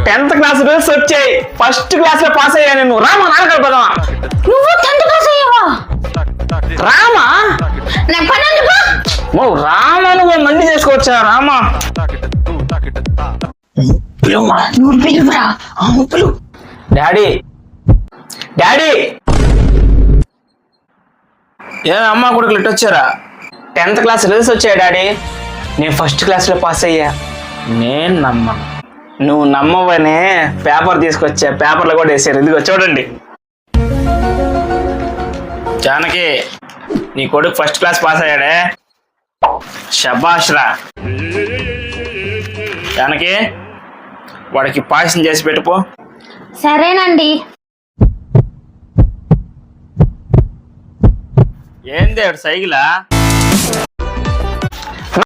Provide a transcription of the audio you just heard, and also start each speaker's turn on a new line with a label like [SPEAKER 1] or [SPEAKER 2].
[SPEAKER 1] 10th class results వచ్చాయి. First class లో pass అయ్యా నేను. రామా నాన్న కలపదామా?
[SPEAKER 2] నువ్వు 10th క్లాస్ అయ్యావా?
[SPEAKER 1] రామా
[SPEAKER 2] నాకు పని ఉంది పో.
[SPEAKER 1] ఓ రామా నువ్వు మండి చేసుకోవచ్చా? రామా
[SPEAKER 2] నువ్వు పిలువురా.
[SPEAKER 1] డాడీ డాడీ ఏ అమ్మ కూడా ఇట్లా వచ్చారా? 10th క్లాస్ రిజల్ట్స్ వచ్చాయి డాడీ. నేను ఫస్ట్ క్లాస్ లో పాస్ అయ్యా. నేను నమ్మను. నువ్వు నమ్మవనే పేపర్ తీసుకొచ్చా. పేపర్లో కూడా వేసారు. ఇదిగో చూడండి. జానకి నీ కొడుకు ఫస్ట్ క్లాస్ పాస్ అయ్యాడే. శబాష్ రా. జానకి వాడికి పాయసం చేసి పెట్టుపో.
[SPEAKER 2] సరేనండి.
[SPEAKER 1] ఏంది సైకిలా?